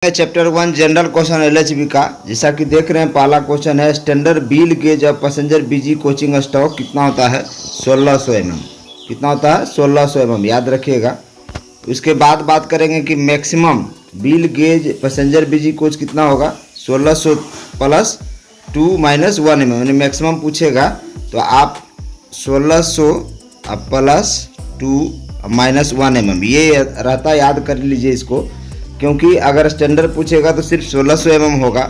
Chapter 1 general question LHB का। जैसा कि देख रहे हैं पहला क्वेश्चन है standard wheel gauge of passenger BG coaching stock कितना होता है 1600 mm। कितना होता है 1600 mm, याद रखिएगा। उसके बाद बात करेंगे कि मैक्सिमम व्हील गेज पैसेंजर बीजी कोच कितना होगा 1600 प्लस 2 माइनस 1 mm, यानी मैक्सिमम पूछेगा तो आप 1600 प्लस 2 माइनस 1 mm ये रहता, याद कर लीजिए इसको, क्योंकि अगर स्टैंडर्ड पूछेगा तो सिर्फ 1600 mm होगा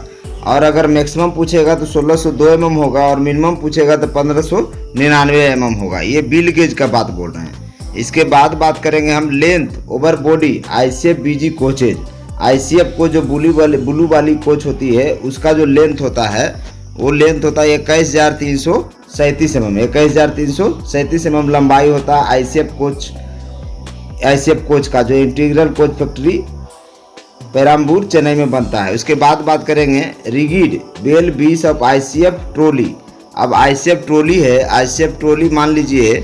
और अगर मैक्सिमम पूछेगा तो 1602 mm होगा और मिनिमम पूछेगा तो 1599 mm होगा। ये व्हील गेज का बात बोल रहे हैं। इसके बाद बात करेंगे हम लेंथ ओवर बॉडी आईसीएफ बीजी कोचेज। आईसीएफ को जो ब्लू वाली कोच होती है उसका जो लेंथ होता है वो लेंथ होता है 21,337 mm। 21,337 mm लंबाई होता है आईसीएफ कोच का, जो integral coach factory Perambur Chennai में बनता है। उसके बाद बात करेंगे रिगिड बेल बीस ऑफ आईसीएफ ट्रॉली। अब आईसीएफ ट्रॉली है, आईसीएफ ट्रॉली मान लीजिए,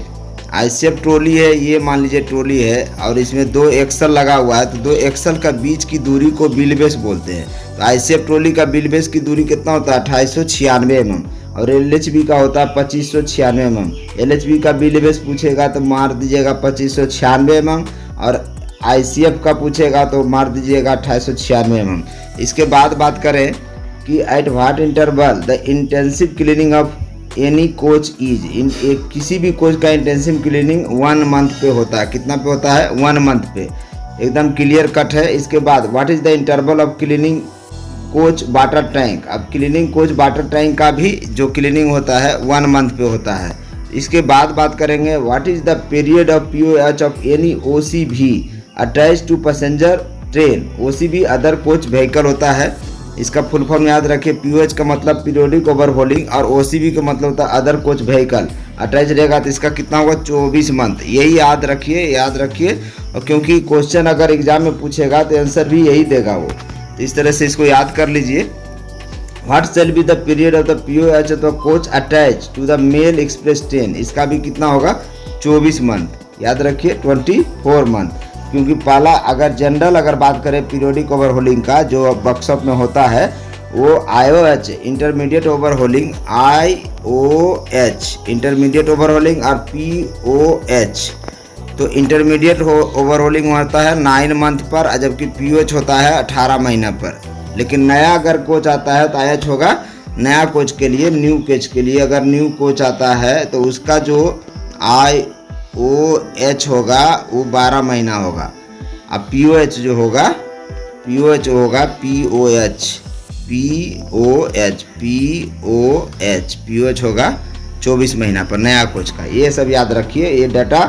आईसीएफ ट्रॉली है, ये मान लीजिए ट्रॉली है और इसमें 2 एक्सल लगा हुआ है, तो 2 एक्सल का बीच की दूरी को व्हील बेस बोलते हैं। तो आईसीएफ ट्रॉली का व्हील बेस की दूरी कितना होता है 2896 mm और एलएचबी का होता है 2596 mm। एलएचबी का व्हील बेस पूछेगा तो मार दीजिएगा 2596 mm और आईसीएफ का पूछेगा तो मार दीजिएगा 2896 mm। इसके बाद बात करें कि eight what interval the intensive cleaning of any coach is. किसी भी कोच का इंटेंसिव क्लीनिंग 1 मंथ पे होता है। कितना पे होता है 1 मंथ पे, एकदम क्लियर कट है। इसके बाद what is the interval of cleaning coach water tank. अब क्लीनिंग कोच वाटर टैंक का भी जो क्लीनिंग होता है 1 मंथ पे होता है। इसके बाद बात करेंगे what is the period of POH of any OCV attach to passenger train. OCV other coach vehicle होता है। इसका फुल फॉर्म याद रखिए, पीओएच का मतलब पीरियोडिक ओवरहोलिंग और ओसीबी का मतलब होता है अदर कोच व्हीकल। अटैच रहेगा तो इसका कितना होगा 24 मंथ। यही याद रखिए, याद रखिए, और क्योंकि क्वेश्चन अगर एग्जाम में पूछेगा तो आंसर भी यही देगा वो, तो इस तरह से इसको याद कर लीजिए। What shall be the period of the POH of the coach attach to the mail express train. इसका भी कितना होगा 24 मंथ, याद रखिए 24 मंथ। क्योंकि पहला अगर जनरल अगर बात करें पीरियोडिक ओवरहोलिंग का जो वर्कशॉप में होता है वो आईओएच इंटरमीडिएट ओवरहोलिंग, आईओएच इंटरमीडिएट ओवरहोलिंग और पीओएच। तो इंटरमीडिएट ओवरहोलिंग होता है 9 मंथ पर, जबकि पीओएच होता है 18 महीना पर। लेकिन नया अगर कोच आता है तो आईएच होगा नया कोच के लिए, न्यू कोच के लिए। अगर न्यू कोच आता है तो उसका जो आईओएच होगा वो 12 महीना होगा। अब पीओएच जो होगा, पीओएच होगा पीओएच होगा 24 महीना पर नया कोच का। ये सब याद रखिए, ये डाटा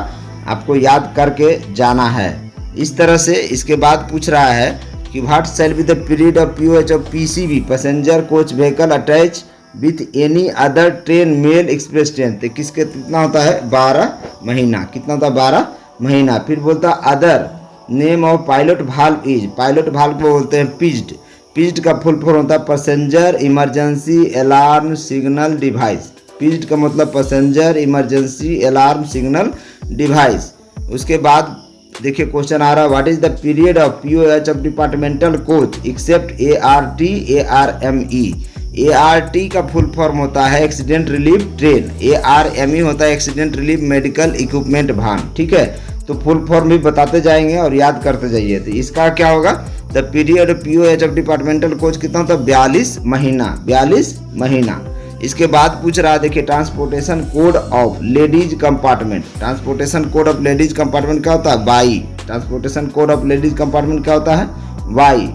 आपको याद करके जाना है इस तरह से। इसके बाद पूछ रहा है कि what shall be the period of POH of PCB passenger coach vehicle attach with any other train mail express train. तो किसके कितना होता है 12 महीना। कितना होता है 12 महीना। फिर बोलता है other name of pilot valve is. Pilot valve को बोलते हैं पिज्ड। पिज्ड का फुल फॉर्म होता है passenger emergency alarm signal device. पिज्ड का मतलब passenger emergency alarm signal device. उसके बाद देखिए क्वेश्चन आ रहा है what is the period of POH of departmental coach except ART ARME. ART का फुल फॉर्म होता है एक्सीडेंट रिलीफ ट्रेन, एआरएमई होता है एक्सीडेंट रिलीफ मेडिकल इक्विपमेंट वाहन। ठीक है, तो फुल फॉर्म भी बताते जाएंगे और याद करते जाइए। तो इसका क्या होगा the period of POH of departmental coach कितना होता है 42 महीना, 42 महीना। इसके बाद पूछ रहा है देखिए transportation code of ladies compartment. Transportation code of ladies compartment क्या होता है Y. Transportation code of ladies compartment क्या होता है Y.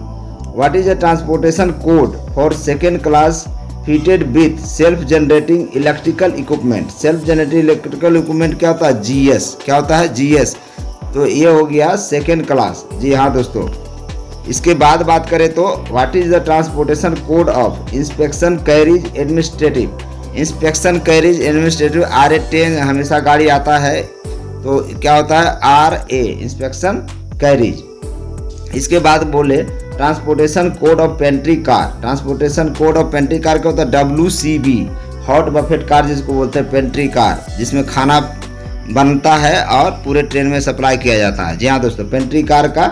What is the transportation code for second class fitted with self generating electrical equipment. Self generating electrical equipment क्या होता है GS. क्या होता है जीएस। तो ये हो गया सेकेंड क्लास। जी हाँ दोस्तों। इसके बाद बात करें तो what is the transportation code of inspection carriage administrative. Inspection carriage administrative RA10 हमेशा गाड़ी आता है तो क्या होता है RA इंस्पेक्शन कैरिज। इसके बाद बोले transportation code of pantry car. Transportation code of pantry car क्या होता है WCB हॉट बफेट कार जिसको बोलते हैं पेंट्री कार, जिसमें खाना बनता है और पूरे ट्रेन में सप्लाई किया जाता है। जी हाँ दोस्तों, पेंट्री कार का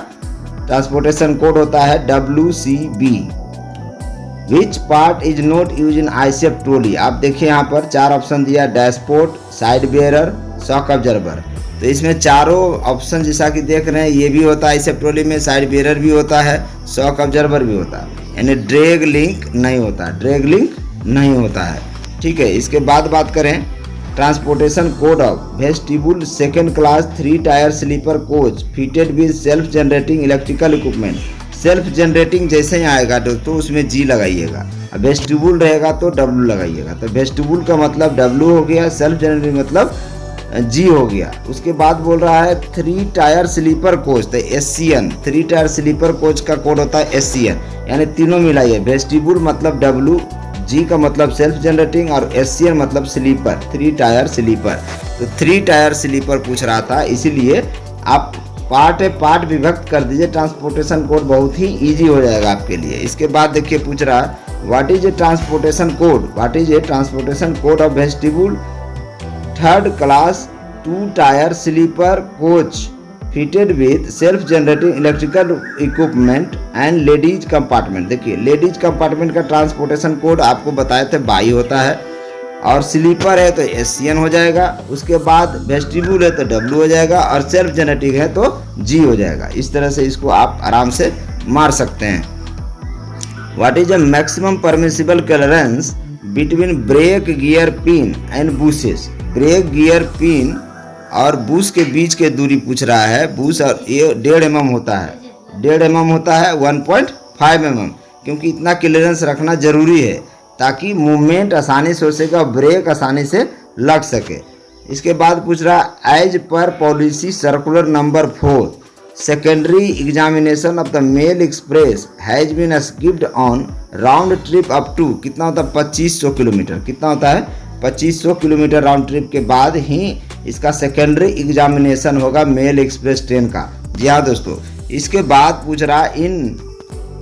ट्रांसपोर्टेशन कोड होता है WCB। Which part is not use in ICF trolley. आप देखिए यहाँ पर 4 ऑप्शन दिया, dashboard, side bearer, shock observer. तो इसमें चारों ऑप्शन जैसा कि देख रहे हैं ये भी होता है आईसीएफ ट्रॉली में, साइड बेयरर भी होता है, शॉक ऑब्जर्वर भी होता है, यानी ड्रैग लिंक नहीं होता, ड्रैग लिंक नहीं होता है। ठीक है, इसके बाद बात करें transportation code of vestibule second class 3 tier sleeper coach fitted with self generating electrical equipment. Self generating जैसे ही आएगा दोस्तों उसमें जी लगाइएगा, अब वेस्टिब्यूल रहेगा तो W लगाइएगा। तो वेस्टिब्यूल का मतलब W हो गया, सेल्फ जनरेटिंग मतलब जी हो गया। उसके बाद बोल रहा है 3 टायर स्लीपर कोच, तो SCN 3 टायर स्लीपर कोच का कोड होता है SCN, यानी तीनों मिलाइए, वेस्टिब्यूल मतलब W, जी का मतलब सेल्फ जनरेटिंग और SCN मतलब स्लीपर, 3 टायर स्लीपर। तो 3 टायर स्लीपर पूछ रहा था, इसीलिए आप पार्ट विभक्त कर दीजिए, ट्रांसपोर्टेशन कोड बहुत ही इजी हो जाएगा आपके लिए। इसके बाद देखिए पूछ रहा है what is a transportation code, what is a transportation code of vestibule 3rd class 2 tier sleeper coach fitted with self generating electrical equipment and ladies compartment. देखिए लेडीज कंपार्टमेंट का ट्रांसपोर्टेशन कोड आपको बताए थे 22 होता है, और स्लीपर है तो SCN हो जाएगा, उसके बाद वेस्टिब्यूल है तो W हो जाएगा, और सेल्फ जनरेटिंग है तो G हो जाएगा। इस तरह से इसको आप आराम से मार सकते हैं। What is a maximum permissible clearance between brake gear pin and bushes. Brake gear pin और बुश के बीच के दूरी पूछ रहा है। बुश और ये 1.5 mm होता है, 1.5 mm होता है 1.5 mm, क्योंकि इतना क्लियरेंस रखना जरूरी है ताकि मूवमेंट आसानी से हो सके और ब्रेक आसानी से लग सके। इसके बाद पूछ रहा एज पर policy circular number 4 secondary examination of the mail express has been skipped on round trip up to, कितना होता है 2500 किलोमीटर, कितना होता है 2500 किलोमीटर राउंड ट्रिप के बाद ही इसका सेकेंडरी एग्जामिनेशन होगा मेल एक्सप्रेस ट्रेन का। जी हाँ दोस्तों, इसके बाद पूछ रहा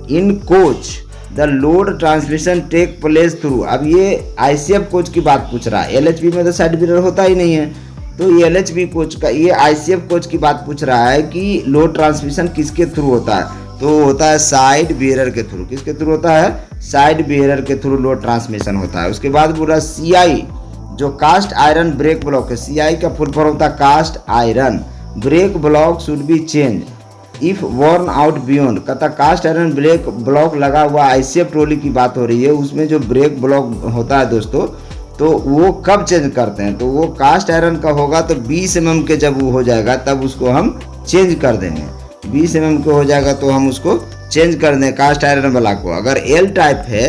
in coach the load transmission take place through. अब ये ICF कोच की बात पूछ रहा है, LHB में तो साइड बेयरर होता ही नहीं है, तो ये LHB कोच का, ये ICF कोच की बात पूछ रहा है कि लोड ट्रांसमिशन किसके थ्रू होता है, तो होता है साइड बेयरर के थ्रू। किसके थ्रू होता है? साइड बेयरर के थ्रू लोड ट्रांसमिशन होता है। उसके बाद पूरा CI जो कास्ट आयरन ब्रेक ब्लॉक है, CI का फुल फॉर्म होता है cast iron brake block should be change if worn out beyond. कहता कास्ट आयरन ब्रेक ब्लॉक लगा हुआ ICF ट्रॉली की बात हो रही है, उसमें जो ब्रेक ब्लॉक होता है दोस्तों तो वो कब चेंज करते हैं, तो वो कास्ट आयरन का होगा तो 20 mm के जब वो हो जाएगा तब उसको हम चेंज कर देंगे। 20 mm के हो जाएगा तो हम उसको चेंज कर दें कास्ट आयरन वाला को। अगर L टाइप है,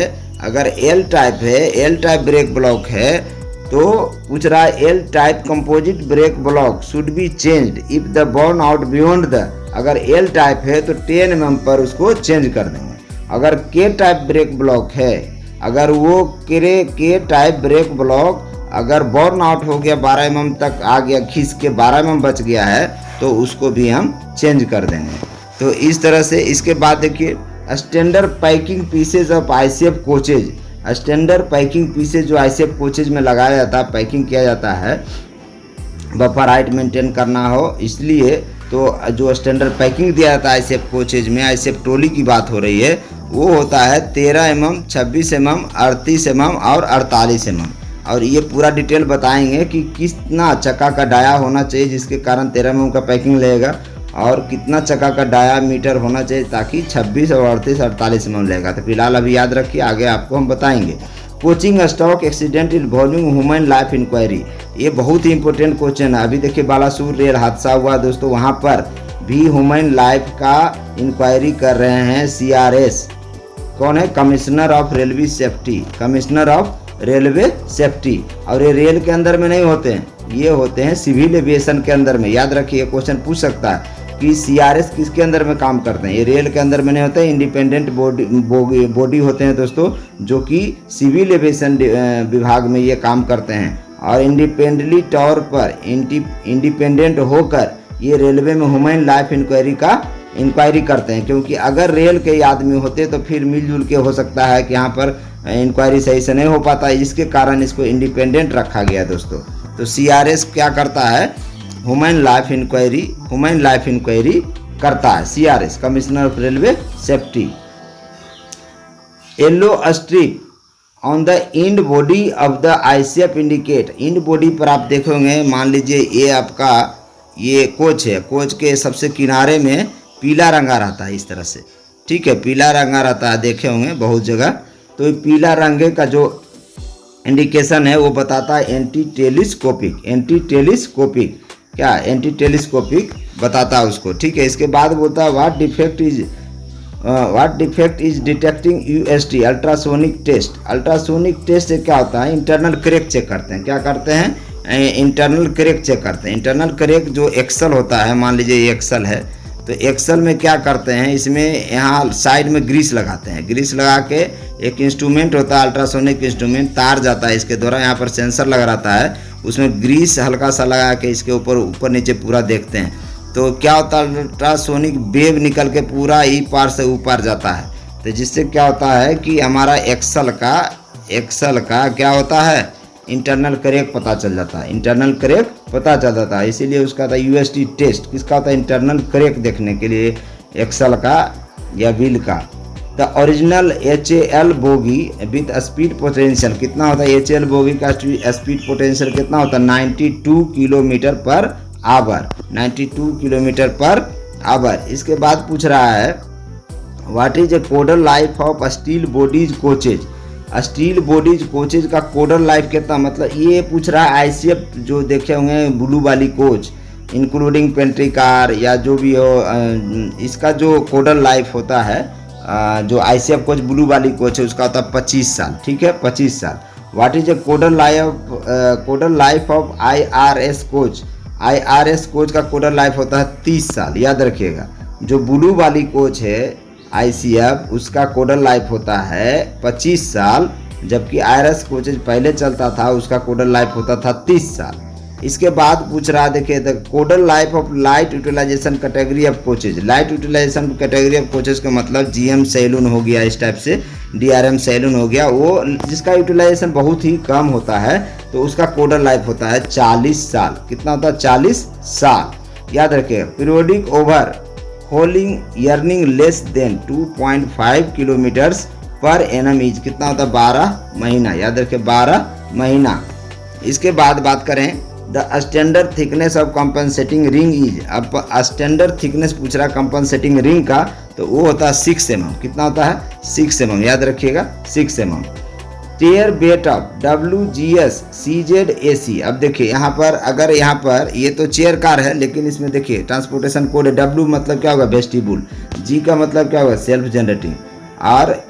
L टाइप ब्रेक ब्लॉक है तो पूछ रहा है L type composite brake block should be changed if the burn out beyond the. अगर L टाइप है तो 10 mm पर उसको चेंज कर देंगे। अगर K टाइप ब्रेक ब्लॉक है, अगर वो K टाइप ब्रेक ब्लॉक अगर बर्न आउट हो गया 12 mm तक आ गया, खींच के 12 mm बच गया है तो उसको भी हम चेंज कर देंगे। तो इस तरह से। इसके बाद देखिए standard packing pieces of ICF coaches. Standard packing pieces जो ICF कोचेज में लगाया जाता है, पैकिंग किया जाता है, बफर हाइट मेंटेन करना हो इसलिए, तो जो स्टैंडर्ड पैकिंग दिया जाता है ICF कोचेज में, ICF ट्रॉली की बात हो रही है, वो होता है 13 mm, 26 mm, 38 mm और 48 mm। और ये पूरा डिटेल बताएंगे कि कितना चक्का का डाया होना चाहिए जिसके कारण 13 mm का पैकिंग लगेगा, और कितना चक्का का डायामीटर होना चाहिए ताकि 26 और 38 48 mm लगेगा। तो फिलहाल अभी याद रखिए, आगे आपको हम बताएंगे। Coaching stock accident involving human life inquiry, ये बहुत ही इंपॉर्टेंट क्वेश्चन है। अभी देखिए बालासुर रेल हादसा हुआ दोस्तों, वहाँ पर भी ह्यूमन लाइफ का इंक्वायरी कर रहे हैं CRS। कौन है? Commissioner of railway safety, commissioner of railway safety. और ये रेल के अंदर में नहीं होते हैं, ये होते हैं सिविल एविएशन के अंदर में। याद रखिए, क्वेश्चन पूछ सकता है कि CRS किसके अंदर में काम करते हैं। ये रेल के अंदर में नहीं होते, इंडिपेंडेंट बॉडी होते हैं दोस्तों, जो कि सिविल एविएशन विभाग में ये काम करते हैं। और इंडिपेंडेंटली तौर पर इंडिपेंडेंट होकर ये रेलवे में ह्यूमन लाइफ इंक्वायरी करते हैं, क्योंकि अगर रेल के आदमी होते तो फिर मिलजुल के हो सकता है कि यहाँ पर इंक्वायरी सही से नहीं हो पाता, इसके कारण इसको इंडिपेंडेंट रखा गया दोस्तों। तो CRS क्या करता है? ह्यूमन लाइफ इंक्वायरी करता है, CRS commissioner of railway safety. Yellow strip on the end body of the ICF indicate, end body पर आप देखोगे, मान लीजिए ये आपका ये कोच है, कोच के सबसे किनारे में पीला रंगा रहता है इस तरह से, ठीक है, पीला रंगा रहता है, देखे होंगे बहुत जगह। तो ये पीला रंगे का जो इंडिकेशन है वो बताता है एंटी टेलीस्कोपिक, एंटी टेलीस्कोपिक क्या, एंटी टेलीस्कोपिक बताता है उसको, ठीक है। इसके बाद बोलता है what defect is detecting UST ultrasonic test. Ultrasonic test से क्या होता है, इंटरनल क्रैक चेक करते हैं, क्या करते हैं, इंटरनल क्रैक चेक करते हैं। इंटरनल क्रैक जो एक्सल होता है, मान लीजिए ये एक्सल है, तो एक्सल में क्या करते हैं, इसमें यहाँ साइड में ग्रीस लगाते हैं, ग्रीस लगा के एक इंस्ट्रूमेंट होता है अल्ट्रासोनिक इंस्ट्रूमेंट, तार जाता है इसके द्वारा, यहाँ पर सेंसर लगा रहता है, उसमें ग्रीस हल्का सा लगा के इसके ऊपर नीचे पूरा देखते हैं। तो क्या होता है, अल्ट्रासोनिक वेव निकल के पूरा ई पार से ऊपर जाता है, तो जिससे क्या होता है कि हमारा एक्सल का क्या होता है, इंटरनल क्रैक पता चल जाता है, इंटरनल क्रैक पता चल जाता है। इसीलिए उसका था UST टेस्ट, किसका होता है, इंटरनल क्रैक देखने के लिए एक्सल का या व्हील का। The original HAL bogie with speed potential कितना होता है, HAL बोगी का स्पीड पोटेंशियल कितना होता है, 92 kilometre per hour, 92 kilometre per hour. इसके बाद पूछ रहा है what is A codal life of steel bodies coaches, steel bodies coaches का कोडल लाइफ कितना, मतलब ये पूछ रहा है ICF जो देखे होंगे ब्लू वाली कोच इंक्लूडिंग पेंट्री कार या जो भी हो, इसका जो कोडल लाइफ होता है, जो ICF कोच ब्लू वाली कोच है उसका होता है 25 साल, ठीक है, 25 साल। What is A codal life of IRS coach, IRS coach का कोडल लाइफ होता है 30 साल, याद रखिएगा। जो ब्लू वाली कोच है ICF उसका कोडल लाइफ होता है 25 साल, जबकि IRS कोचेज पहले चलता था उसका कोडल लाइफ होता था 30 साल। इसके बाद पूछ रहा देखिए the codal life of light utilisation category of coaches, light utilisation category of coaches का मतलब GM सैलून हो गया, इस टाइप से DRM सैलून हो गया, वो जिसका यूटिलाइजेशन बहुत ही कम होता है तो उसका कोडल लाइफ होता है 40 साल। कितना होता है, 40 साल, याद रखिए। Periodic overhauling earning less than 2.5 kilometres per annum is कितना होता है, 12 महीना, याद रखिए 12 महीना। इसके बाद बात करें the standard thickness of compensating ring is, अब स्टैंडर्ड थिकनेस पूछ रहा कंपनसेटिंग रिंग का, तो वो होता है 6 mm, कितना होता है, 6 mm, याद रखिएगा 6 mm। Tare weight of WGS CZAC, अब देखिए यहाँ पर, अगर यहाँ पर ये तो चेयर कार है, लेकिन इसमें देखिए ट्रांसपोर्टेशन कोड है, W मतलब क्या होगा, वेस्टिबुल, G का मतलब क्या होगा, सेल्फ जनरेटिंग, और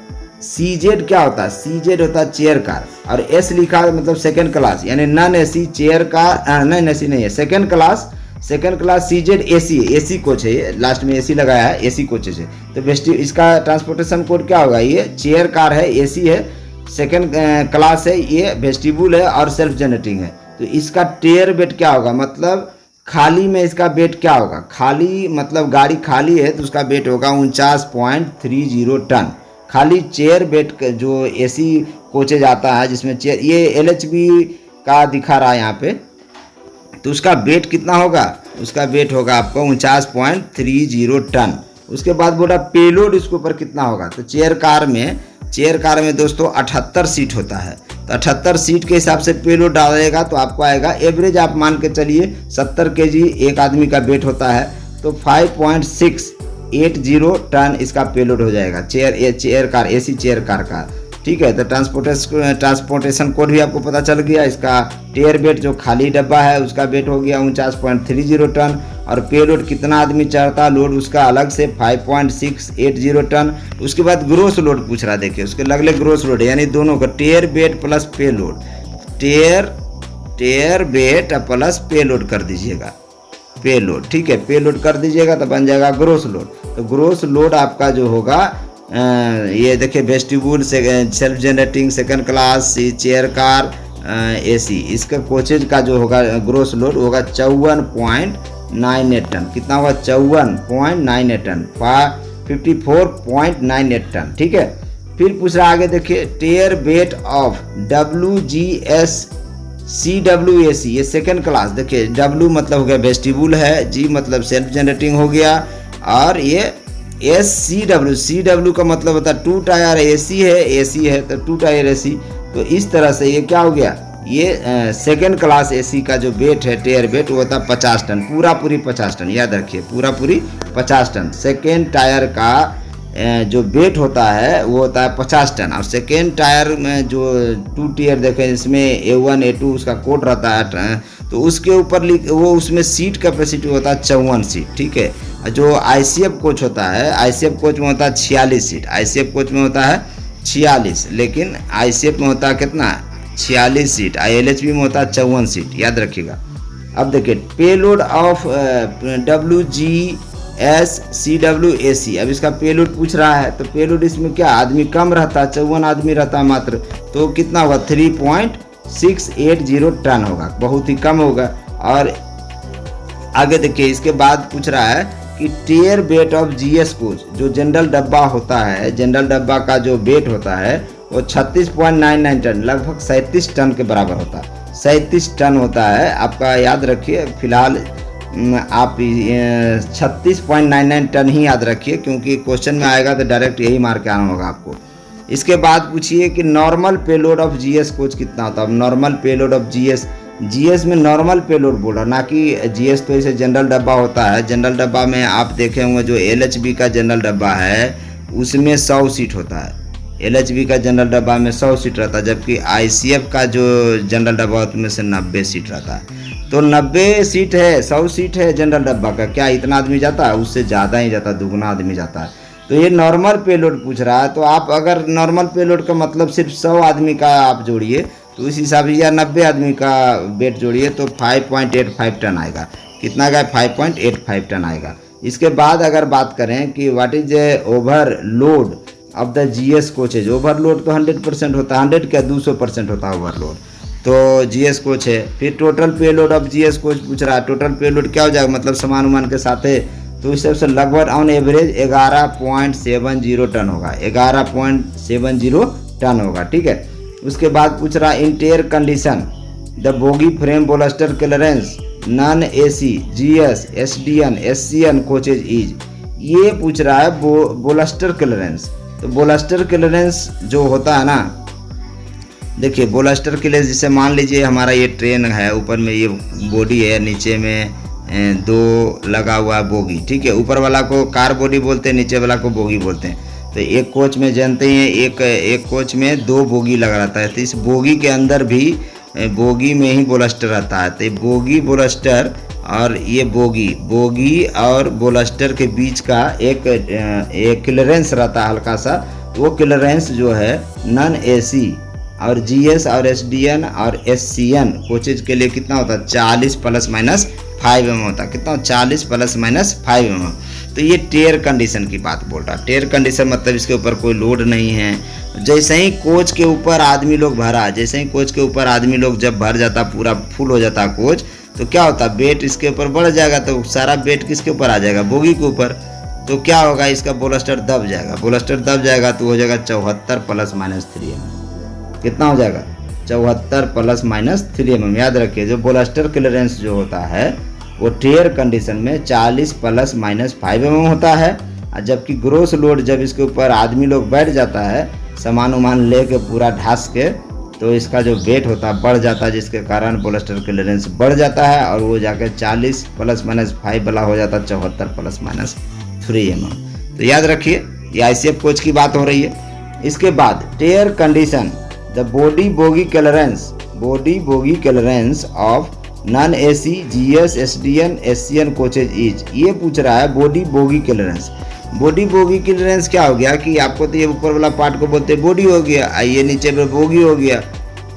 CZ क्या होता है, CZ होता है चेयर कार, और S लिखा है मतलब सेकंड क्लास, यानी non AC chair car, non AC नहीं है, second class CZAC, AC coach है, ये लास्ट में AC लगाया है, AC कोचेज है। तो इसका ट्रांसपोर्टेशन कोड क्या होगा, ये चेयर कार है, AC है, सेकंड क्लास है, ये वेस्टिबुल है और सेल्फ जनरेटिंग है। तो इसका टेयर बेट क्या होगा, मतलब खाली में इसका बेट क्या होगा, खाली मतलब गाड़ी खाली है तो उसका बेट होगा 49.30 टन। खाली चेयर बेट जो AC कोचेज आता है जिसमें चेयर, ये LHB का दिखा रहा है यहाँ पे, तो उसका बेट कितना होगा, उसका बेट होगा आपको 49.30 टन। उसके बाद बोला पेलोड इसके ऊपर कितना होगा, तो चेयर कार में दोस्तों 78 सीट होता है, तो 78 सीट के हिसाब से पेलोड डालेगा तो आपको आएगा, एवरेज आप मान के चलिए 70 kg एक आदमी का वेट होता है, तो 5.680 टन इसका पेलोड हो जाएगा chair car, AC chair car का, ठीक है। तो ट्रांसपोर्टेशन कोड भी आपको पता चल गया। इसका टेयर बेट जो खाली डब्बा है उसका वेट हो गया 49.30 टन, और पेलोड कितना आदमी चढ़ता लोड उसका अलग से 5.680 टन। उसके बाद ग्रोस लोड पूछ रहा, देखिए उसके लगले ग्रोस लोड, यानी दोनों का टेयर बेट प्लस पेलोड, टेयर बेट प्लस पेलोड कर दीजिएगा, पेलोड, ठीक है, पेलोड कर दीजिएगा तो बन जाएगा ग्रोस लोड। तो ग्रोस लोड आपका जो होगा, ये देखिए वेस्टिबुल से self generating second class chair car AC, इसका कोचेज का जो होगा ग्रोस लोड होगा 54.98 टन। कितना होगा, 54.98 टन, 54.98 टन, ठीक है। फिर पूछ रहा आगे देखिए टेयर बेट ऑफ WGS CWAC, ये सेकंड क्लास, देखिए W मतलब हो गया वेस्टिबुल है, G मतलब सेल्फ जनरेटिंग हो गया, और ये CW का मतलब होता है 2 टायर AC है तो 2 टायर AC। तो इस तरह से ये क्या हो गया, ये सेकेंड क्लास AC का जो वेट है, टेयर वेट, वो होता है 50 टन, पूरी 50 टन, याद रखिए पूरी 50 टन। सेकेंड टायर का जो वेट होता है वो होता है 50 टन। और सेकेंड टायर में जो 2 टीयर देखें, इसमें A1 A2 उसका कोड रहता है, तो उसके ऊपर वो उसमें सीट कैपेसिटी होता है 54 सीट, ठीक है। जो ICF कोच होता है, ICF कोच में होता है 46 सीट, ICF कोच में होता है 46, लेकिन ICF में होता है कितना, 46 सीट। ILHB में होता है 54 सीट, याद रखिएगा। अब देखिए पेलोड ऑफ WGS-CW-AC, अब इसका पेलोड पूछ रहा है, तो पेलोड इसमें क्या, आदमी कम रहता है, 54 आदमी रहता है मात्र, तो कितना होगा, 3.680 टन होगा, बहुत ही कम होगा। और आगे देखिए इसके बाद पूछ रहा है कि टेयर वेट ऑफ GS कोच, जो जनरल डब्बा होता है, जनरल डब्बा का जो वेट होता है वो 36.99 टन, लगभग 37 टन के बराबर होता है, 37 टन होता है आपका, याद रखिए। फिलहाल आप 36.99 टन ही याद रखिए, क्योंकि क्वेश्चन में आएगा तो डायरेक्ट यही मार के आना होगा आपको। इसके बाद पूछिए कि normal payload of GS coach कितना होता है। नॉर्मल पेलोड ऑफ GS में नॉर्मल पेलोड बोल रहा, ना कि GS तो इसे जनरल डब्बा होता है। जनरल डब्बा में आप देखे होंगे जो LHB का जनरल डब्बा है उसमें 100 सीट होता है, LHB का जनरल डब्बा में 100 सीट रहता है, जबकि ICF का जो जनरल डब्बा है उसमें से 90 सीट रहता है। तो 90 सीट है, 100 सीट है जनरल डब्बा का, क्या इतना आदमी जाता है, उससे ज़्यादा ही जाता है, दुगना आदमी जाता है। तो ये नॉर्मल पेलोड पूछ रहा है, तो आप अगर नॉर्मल पेलोड का मतलब सिर्फ 100 आदमी का आप जोड़िए, तो इस हिसाब से या 90 आदमी का वेट जोड़िए तो 5.85 टन आएगा। कितना का, 5.85 टन आएगा। इसके बाद अगर बात करें कि what is overload of the GS coaches, overload तो 100% होता है, 100 क्या 200% होता है ओवरलोड, तो GS कोच है। फिर total payload of GS coach पूछ रहा है, टोटल पेलोड क्या हो जाएगा, मतलब समान उमान के साथ है, तो इस सबसे लगभग ऑन एवरेज 11.70 टन होगा, 11.70 टन होगा, ठीक है। उसके बाद पूछ रहा है in tare condition the bogie frame bolster clearance non AC GS SDN SCN coaches is, ये पूछ रहा है बोलस्टर क्लियरेंस। तो बोलस्टर क्लियरेंस जो होता है ना, देखिए बोलस्टर क्लियरेंस, जिसे मान लीजिए हमारा ये ट्रेन है, ऊपर में ये बॉडी है, नीचे में 2 लगा हुआ बोगी, ठीक है। ऊपर वाला को कार बॉडी बोलते हैं, नीचे वाला को बोगी बोलते हैं। तो एक कोच में जानते हैं एक कोच में 2 बोगी लगा रहता है, तो इस बोगी के अंदर भी बोगी में ही बोलस्टर रहता है। तो बोगी बोलस्टर और ये बोगी और बोलस्टर के बीच का एक क्लियरेंस रहता है हल्का सा, वो क्लियरेंस जो है नॉन AC और GS और SDN और SCN कोचेज के लिए कितना होता है, 40 ± 5 mm होता है। कितना, 40 ± 5 mm। तो ये टेयर कंडीशन की बात बोल रहा है। टेयर कंडीशन मतलब इसके ऊपर कोई लोड नहीं है। जैसे ही कोच के ऊपर आदमी लोग भरा, जैसे ही कोच के ऊपर आदमी लोग जब भर जाता, पूरा फुल हो जाता कोच, तो क्या होता, वेट इसके ऊपर बढ़ जाएगा, तो सारा वेट किसके ऊपर आ जाएगा, बोगी के ऊपर। तो क्या होगा, इसका बोलस्टर दब जाएगा, बोलस्टर दब जाएगा तो हो जाएगा 74 ± 3 mm। कितना हो जाएगा, 74 ± 3 mm। याद रखिए जो बोलस्टर क्लियरेंस जो होता है वो टेयर कंडीशन में 40 ± 5 mm होता है, और जबकि ग्रोस लोड जब इसके ऊपर आदमी लोग बैठ जाता है सामान उमान ले के पूरा ढास के, तो इसका जो वेट होता है बढ़ जाता है, जिसके कारण बोलस्टर क्लियरेंस बढ़ जाता है और वो जाकर 40 ± 5 वाला हो जाता है 74 ± 3 mm। तो याद रखिए ये ICF कोच की बात हो रही है। इसके बाद tare condition the body bogie clearance of non AC GS SDN SCN coaches is, ये पूछ रहा है body bogie clearance. Body bogie clearance क्या हो गया कि आपको तो ये ऊपर वाला पार्ट को बोलते हैं बॉडी हो गया, आइए नीचे में बोगी हो गया।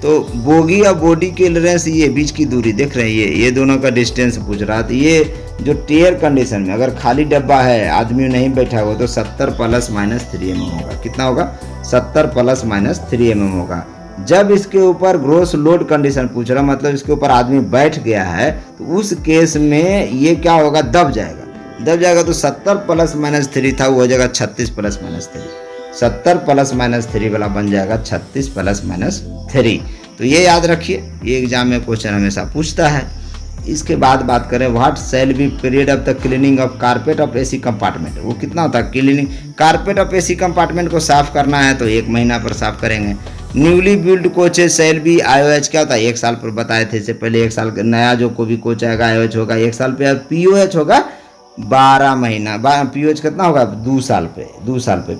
तो बोगी और बॉडी क्लियरेंस, ये बीच की दूरी देख रहे हैं, ये दोनों का डिस्टेंस पूछ रहा था। ये जो टेयर कंडीशन में अगर खाली डब्बा है, आदमी नहीं बैठा हुआ, तो 70 ± 3 mm होगा। कितना होगा, 70 ± 3 mm होगा। जब इसके ऊपर ग्रोस लोड कंडीशन पूछ रहा, मतलब इसके ऊपर आदमी बैठ गया है, तो उस केस में ये क्या होगा, दब जाएगा। तो 70 ± 3 था, वो हो जाएगा 36 ± 3। 70 ± 3 वाला बन जाएगा 36 ± 3। तो ये याद रखिए, ये एग्जाम में क्वेश्चन हमेशा पूछता है। इसके बाद बात करें what shall B period of the cleaning of carpet of AC compartment. वो कितना होता है cleaning, carpet of AC compartment को साफ करना है तो 1 महीना पर साफ करेंगे। Newly build coaches shall be IOH क्या होता है 1 साल पर बताए थे इससे पहले। 1 साल नया जो कोई भी कोच आएगा IOH होगा 1 साल पे, POH होगा 12 महीना। POH कितना होगा 2 साल पे, 2 साल पे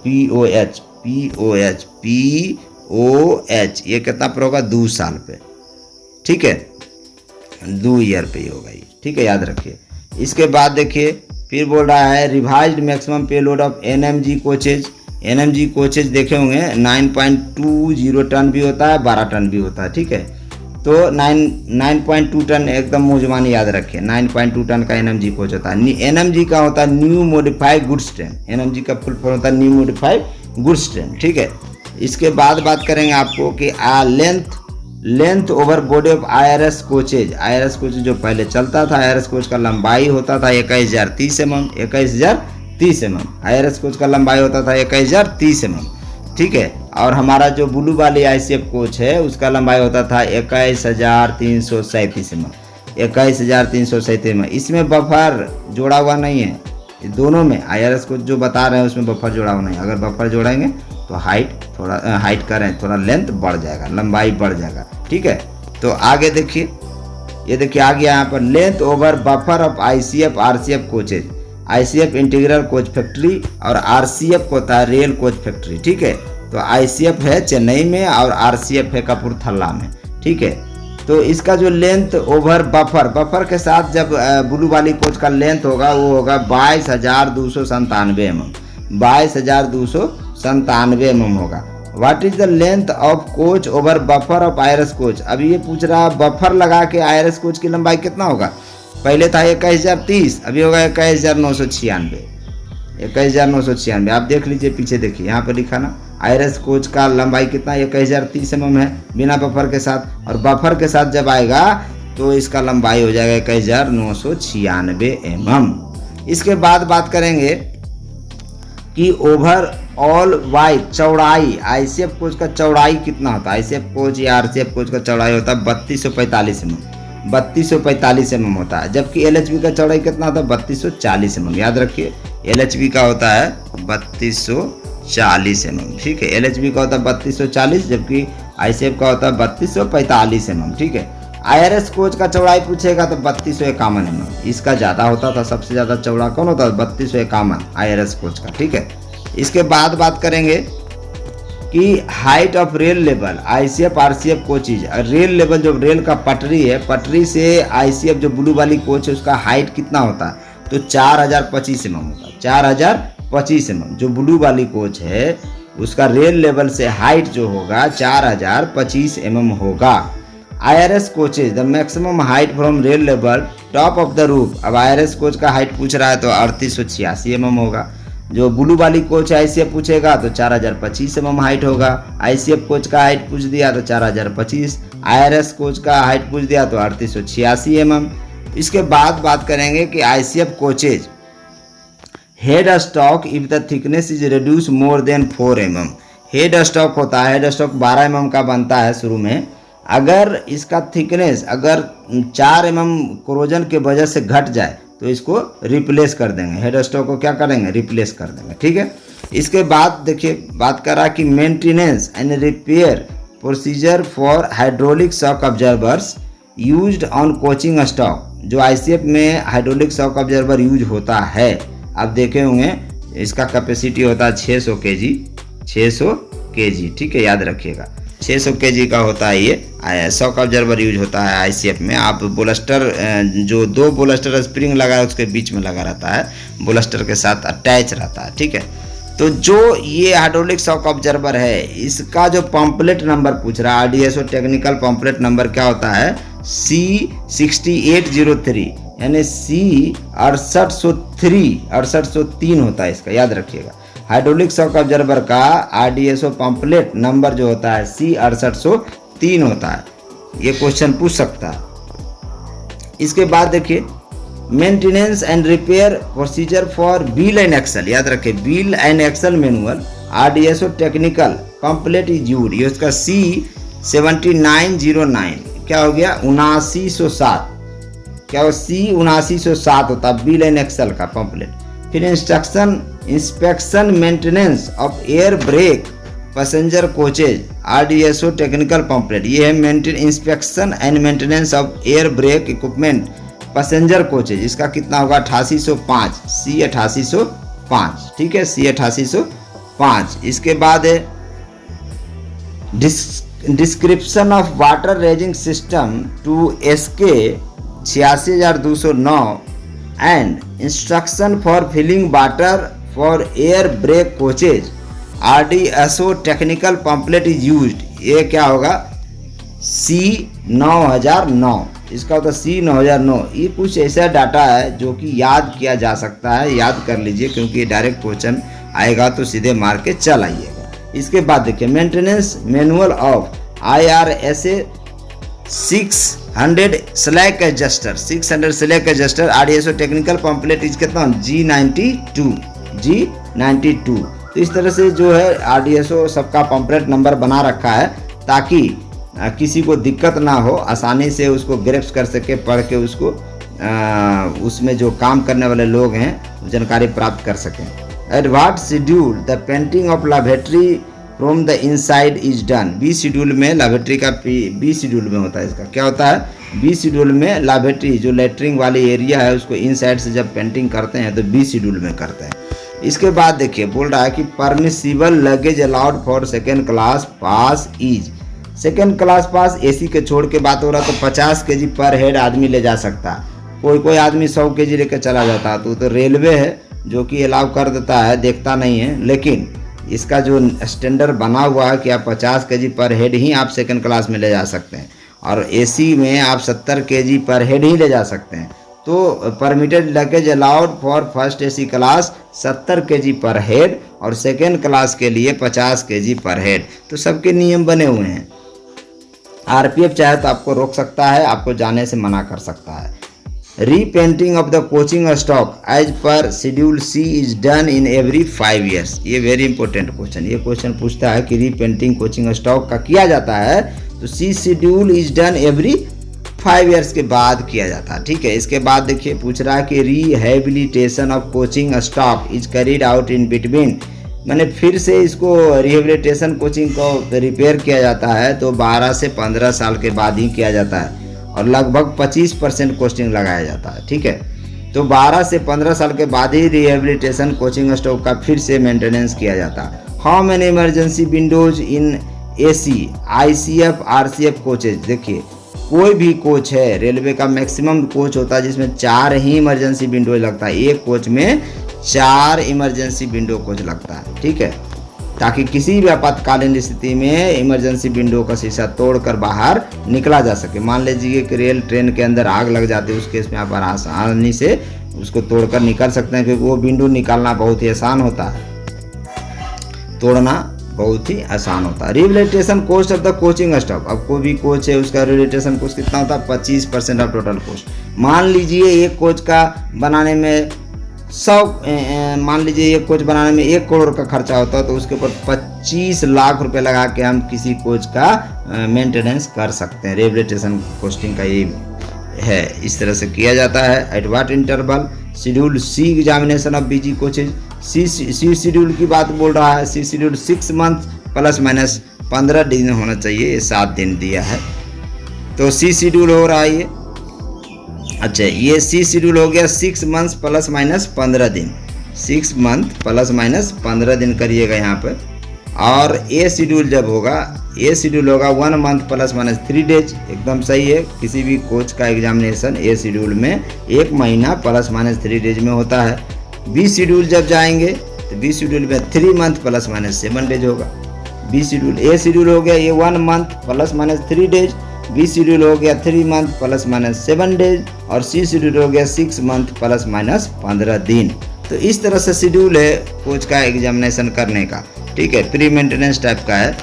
POH ये कितना पर होगा 2 साल पे, ठीक है 2 ईयर पे ही होगा ये, ठीक है याद रखिए। इसके बाद देखिए फिर बोल रहा है revised maximum payload of NMG coaches. NMG coaches देखे होंगे 9.20 टन भी होता है, 12 टन भी होता है, ठीक है। तो 9.2 टन एकदम मुजमानी याद रखिए, 9.2 टन का NMG कोच होता है। NMG का होता है new modified goods train, NMG का फुल फॉर्म होता है न्यू मॉडिफाइड गुड्स ट्रेन, ठीक है। इसके बाद बात करेंगे आपको कि length over body of IRS coaches. IRS coaches जो पहले चलता था, IRS कोच का लंबाई होता था 21,030 mm, 21,030 mm IRS कोच का लंबाई होता था 21,030 mm, ठीक है। और हमारा जो ब्लू वाली ICF कोच है उसका लंबाई होता था 21,337 mm, 21,337 mm। इसमें बफर जोड़ा हुआ नहीं है, दोनों में IRS कोच जो बता रहे हैं उसमें बफर जोड़ा हुआ नहीं। अगर बफर जोड़ेंगे तो हाइट करें थोड़ा लेंथ बढ़ जाएगा, लंबाई बढ़ जाएगा, ठीक है। तो आगे देखिए, ये देखिए आ गया यहाँ पर length over buffer of ICF RCF coaches. ICF integral coach factory और RCF होता है रेल कोच फैक्ट्री, ठीक है। तो ICF है चेन्नई में और RCF है कपूरथला में, ठीक है। तो इसका जो लेंथ ओवर बफर के साथ जब ब्लू वाली कोच का लेंथ होगा वो होगा 22,297 mm, 22,297 mm होगा। What is the length of coach over buffer of IRS coach. अभी ये पूछ रहा है बफर लगा के IRS कोच की लंबाई कितना होगा। पहले था 21,030, अभी होगा 21,996, 21,996। आप देख लीजिए पीछे देखिए यहाँ पर लिखा ना IRS कोच का लंबाई कितना 21,030 mm है बिना बफर के साथ, और बफर के साथ जब आएगा तो इसका लंबाई हो जाएगा 21,996 mm। इसके बाद बात करेंगे कि ओवरऑल वाइड चौड़ाई ICF कोच का चौड़ाई कितना होता है। ICF कोच या RCF कोच का चौड़ाई होता है 3245 mm, 3245 mm होता है। जबकि LHB का चौड़ाई कितना होता है 3240 mm, याद रखिए LHB का होता है 3240 mm, ठीक है। LHB का होता है 3240 जबकि ICF का होता है 3245 mm, ठीक है। IRS कोच का चौड़ाई पूछेगा तो 3251 mm, इसका ज़्यादा होता था। सबसे ज़्यादा चौड़ा कौन होता था 3251 IRS कोच का, ठीक है। इसके बाद बात करेंगे कि height of rail level ICF RCF coaches. Rail level जो रेल का पटरी है, पटरी से ICF जो ब्लू वाली कोच है उसका हाइट कितना होता है तो 4025 mm होता है, 4025 mm। जो ब्लू वाली कोच है उसका रेल लेवल से हाइट जो होगा 4025 mm होगा। IRS coaches the maximum height from rail level top of the roof. अब IRS कोच का हाइट पूछ रहा है तो 3886 mm होगा। जो ब्लू वाली कोच ICF पूछेगा तो 4025 mm हाइट होगा। ICF कोच का हाइट पूछ दिया तो 4025, IRS कोच का हाइट पूछ दिया तो 3886 mm। इसके बाद बात करेंगे कि ICF coaches head stock if the thickness is reduce more than 4 mm। Head stock होता है, हेड स्टॉक 12 mm का बनता है शुरू में। अगर इसका थिकनेस अगर 4 mm कोरोजन के वजह से घट जाए तो इसको रिप्लेस कर देंगे, हेड स्टॉक को क्या करेंगे रिप्लेस कर देंगे, ठीक है। इसके बाद देखिए बात कर रहा कि maintenance and repair procedure for hydraulic shock observers used on coaching stock. जो ICF में हाइड्रोलिक शॉक ऑब्जर्वर यूज होता है, आप देखे होंगे इसका कैपेसिटी होता है 600 kg, 600 kg, ठीक है याद रखिएगा 600 kg का होता है ये शॉक ऑब्जर्वर यूज होता है ICF में। आप बोलस्टर जो 2 बोलस्टर स्प्रिंग लगा है उसके बीच में लगा रहता है, बोलस्टर के साथ अटैच रहता है, ठीक है। तो जो ये हाइड्रोलिक शॉक ऑब्जर्वर है इसका जो पंपलेट नंबर पूछ रहा है RDSO टेक्निकल पंपलेट नंबर क्या होता है C6803, यानी C6803 होता है इसका, याद रखिएगा। हाइड्रोलिक शॉक ऑब्जर्वर का RDSO पंपलेट नंबर जो होता है C6803 होता है। ये क्वेश्चन पूछ सकता है। इसके बाद देखिए maintenance and repair procedure for wheel and axle, याद रखिए wheel and axle manual RDSO technical pamphlet is used. ये उसका C7909 क्या हो गया 7907, क्या वो C7907 होता है बी लाइन एक्सल का पंपलेट। फिर inspection maintenance of air brake passenger coaches RDSO technical pamphlet, ये है inspection and maintenance of air brake equipment passenger coaches, इसका कितना होगा 8805 C8805, ठीक है C8805। इसके बाद है description of water raising system to SK 86209 and instruction for filling water for air brake coaches RDSO technical pamphlet is used, ये क्या होगा C9009, इसका होता है C9009। ये कुछ ऐसा डाटा है जो कि याद किया जा सकता है, याद कर लीजिए क्योंकि डायरेक्ट क्वेश्चन आएगा तो सीधे मार के चल आइएगा। इसके बाद देखिए maintenance manual of IRSA 600 slack adjuster RDSO technical pamphlet is कितना G92। तो इस तरह से जो है RDSO सबका पंपलेट नंबर बना रखा है ताकि किसी को दिक्कत ना हो, आसानी से उसको ग्रेप्स कर सके, पढ़ के उसको उसमें जो काम करने वाले लोग हैं जानकारी प्राप्त कर सकें। At what schedule the painting of laboratory from the inside is done, B schedule में लैबोरेटरी का बी शेड्यूल में होता है। इसका क्या होता है बी शेड्यूल में लैबोरेटरी जो लेटरिंग वाली एरिया है उसको इनसाइड से जब पेंटिंग करते हैं तो बी शेड्यूल में करते हैं। इसके बाद देखिए बोल रहा है कि permissible luggage allowed for second class pass is, second class pass AC के छोड़ के बात हो रहा तो 50 kg पर हेड आदमी ले जा सकता है। कोई आदमी 100 kg लेकर चला जाता है तो रेलवे है जो कि अलाउ कर देता है, देखता नहीं है, लेकिन इसका जो स्टैंडर्ड बना हुआ है कि आप 50 kg पर हेड ही आप सेकेंड क्लास में ले जा सकते हैं और AC में आप 70 kg पर हेड ही ले जा सकते हैं। तो permitted luggage allowed for first AC class 70 kg पर हेड और सेकेंड क्लास के लिए 50 kg पर हेड। तो सबके नियम बने हुए हैं। RPF चाहे तो आपको रोक सकता है, आपको जाने से मना कर सकता है। Repainting of the coaching stock as per schedule C is done in every 5 years, ये वेरी इंपॉर्टेंट क्वेश्चन। ये क्वेश्चन पूछता है कि रीपेंटिंग कोचिंग स्टॉक का किया जाता है तो C schedule is done every 5 years के बाद किया जाता है, ठीक है। इसके बाद देखिए पूछ रहा है कि rehabilitation of coaching stock is carried out in between, मैंने फिर से इसको रिहेबिलिटेशन कोचिंग को रिपेयर किया जाता है तो 12 से 15 साल के बाद ही किया जाता है और लगभग 25% कॉस्टिंग लगाया जाता है, ठीक है। तो 12 से 15 साल के बाद ही रिहेबिलिटेशन कोचिंग स्टॉक का फिर से मेंटेनेंस किया जाता है। How many emergency Windows in AC ICF RCF coaches, देखिए कोई भी कोच है, रेलवे का मैक्सिमम कोच होता है जिसमें 4 ही इमरजेंसी विंडो लगता है, एक कोच में 4 इमरजेंसी विंडो कोच लगता है, ठीक है, ताकि किसी भी आपातकालीन स्थिति में इमरजेंसी विंडो का शीशा तोड़कर बाहर निकला जा सके। मान लीजिए कि रेल ट्रेन के अंदर आग लग जाती है, उस केस में आप आसानी से उसको तोड़कर निकल सकते हैं क्योंकि वो विंडो निकालना बहुत ही आसान होता है, तोड़ना बहुत ही आसान होता है। Rehabilitation cost of the coaching staff, अब कोई भी कोच है उसका रिहेबिलिटेशन कॉस्ट कितना होता है 25% ऑफ टोटल कॉस्ट। मान लीजिए एक कोच का बनाने में 1 करोड़ का खर्चा होता है तो उसके ऊपर 25 लाख रुपए लगा के हम किसी कोच का मेंटेनेंस कर सकते हैं। रिहेबिलिटेशन कॉस्टिंग का ये है, इस तरह से किया जाता है। At what interval schedule C examination of BG coaches, C schedule की बात बोल रहा है। C schedule 6 month plus minus 15 दिन होना चाहिए, ये 7 दिन दिया है तो C शेड्यूल हो रहा है ये। अच्छा ये C शेड्यूल हो गया 6 मंथ प्लस माइनस 15 दिन, 6 मंथ प्लस माइनस 15 दिन करिएगा यहाँ पर। और A शेड्यूल जब होगा, A शेड्यूल होगा 1 मंथ प्लस माइनस 3 डेज, एकदम सही है। किसी भी कोच का एग्जामिनेशन A शेड्यूल में 1 महीना प्लस माइनस 3 डेज में होता है। B शेड्यूल जब जाएंगे तो B शेड्यूल में 3 मंथ प्लस माइनस 7 डेज होगा। B शेड्यूल A शेड्यूल हो गया ये 1 month plus minus 3 days, B schedule हो गया 3 मंथ प्लस माइनस 7 डेज और C शेड्यूल हो गया 6 मंथ प्लस माइनस 15 दिन। तो इस तरह से शेड्यूल है कोच का एग्जामिनेशन करने का, ठीक है, प्री मेंटेनेंस टाइप का है।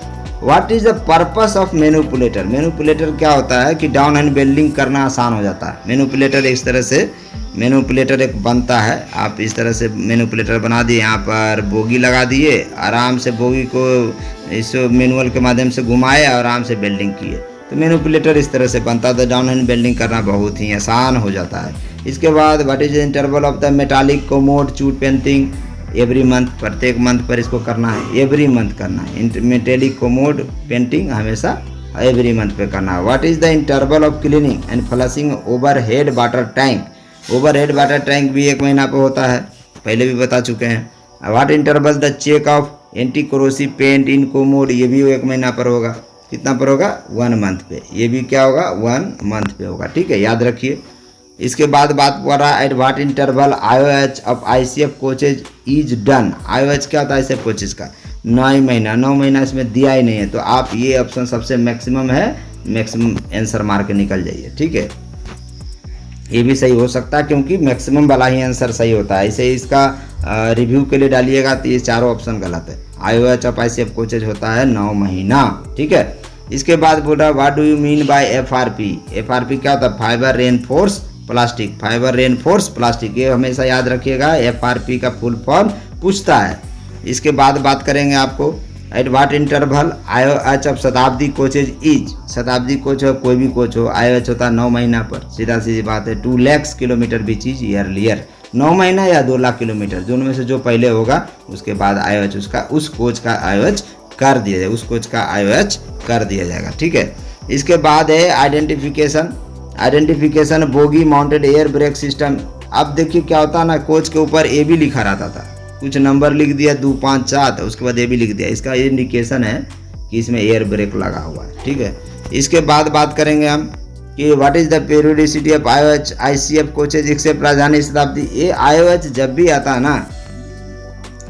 What is the purpose of manipulator, manipulator क्या होता है कि डाउन एंड बेल्डिंग करना आसान हो जाता है। मैनिपुलेटर इस तरह से मैनिपुलेटर एक बनता है, आप इस तरह से मैनिपुलेटर बना दिए, यहाँ पर बोगी लगा दिए, आराम से बोगी को इस मैनुअल के माध्यम से घुमाए और आराम से बेल्डिंग किए। तो तो मैनिपुलेटर इस तरह से बनता है। तो डाउन हैंड वेल्डिंग करना बहुत ही आसान हो जाता है। इसके बाद what is the interval of the metallic commode chute painting, every month, प्रत्येक मंथ पर इसको करना है, एवरी मंथ करना है। मेटालिक कोमोड पेंटिंग हमेशा एवरी मंथ पे करना है। What is the interval of cleaning and flushing overhead water tank, overhead water tank भी 1 महीना पे होता है, पहले भी बता चुके हैं। What interval the check of anti corrosive paint in commode, ये भी 1 महीना पर होगा। कितना पर होगा? 1 मंथ पे। ये भी क्या होगा? 1 मंथ पे होगा, ठीक है, याद रखिए। इसके बाद बात कर रहा है at what interval IOH of ICF coaches is done. IOH क्या होता है ICF कोचेज का? 9 महीना। 9 महीना इसमें दिया ही नहीं है, तो आप ये ऑप्शन सबसे मैक्सिमम है, मैक्सिमम आंसर मार के निकल जाइए, ठीक है। ये भी सही हो सकता है क्योंकि मैक्सिमम वाला ही आंसर सही होता है। इसे इसका रिव्यू के लिए डालिएगा तो ये चारों ऑप्शन गलत है। IOH ऑफ ICF कोचेज होता है 9 महीना, ठीक है। इसके बाद बोल रहा है what do you mean by FRP। FRP क्या होता है? Fibre reinforce plastic, fibre reinforce plastic, ये हमेशा याद रखिएगा। FRP का फुल फॉर्म पूछता है। इसके बाद बात करेंगे आपको eight what interval IOH of शताब्दी कोचेज इज। शताब्दी कोच हो, कोई भी कोच हो, IOH होता है 9 महीना पर, सीधा सीधी बात है। 2 lakh kilometre beach is earlier, 9 महीना या 2 लाख किलोमीटर, दोनों में से जो पहले होगा उसके बाद IOH उसका, उस कोच का IOH कर दिया जाएगा, उस कोच का IOH कर दिया जाएगा, ठीक है। इसके बाद है identification, identification bogie mounted air brake system. अब देखिए क्या होता है ना, कोच के ऊपर ए भी लिखा रहता था, कुछ नंबर लिख दिया 2 5 7, उसके बाद ए भी लिख दिया, इसका इंडिकेशन है कि इसमें एयर ब्रेक लगा हुआ है, ठीक है। इसके बाद बात करेंगे हम कि what is the periodicity of IOH ICF coaches except Rajdhani Shatabdi. ये IOH जब भी आता है ना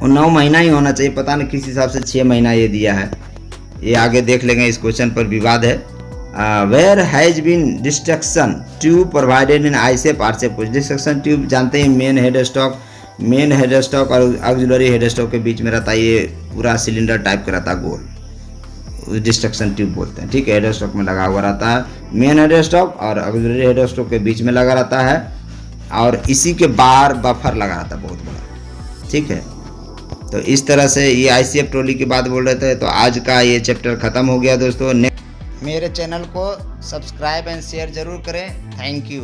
वो 9 महीना ही होना चाहिए, पता नहीं किस हिसाब से 6 महीना ये दिया है, ये आगे देख लेंगे, इस क्वेश्चन पर विवाद है। Where has been destruction tube provided in ICF RCF coach. Destruction tube जानते हैं, मेन हेड स्टॉक और ऑक्सिलरी हेड स्टॉक के बीच में रहता है, ये पूरा सिलेंडर टाइप का रहता है गोल, डिस्ट्रक्शन ट्यूब बोलते हैं, ठीक है। हेड स्टॉक में लगा हुआ रहता है, मेन हेड स्टॉक और ऑक्सिलरी हेड स्टॉक के बीच में लगा रहता है, और इसी के बाहर बफर लगा रहता है बहुत बड़ा, ठीक है। तो इस तरह से ये ICF ट्रॉली की बात बोल रहे थे। तो आज का ये चैप्टर खत्म हो गया दोस्तों। मेरे चैनल को सब्सक्राइब एंड शेयर जरूर करें। Thank you.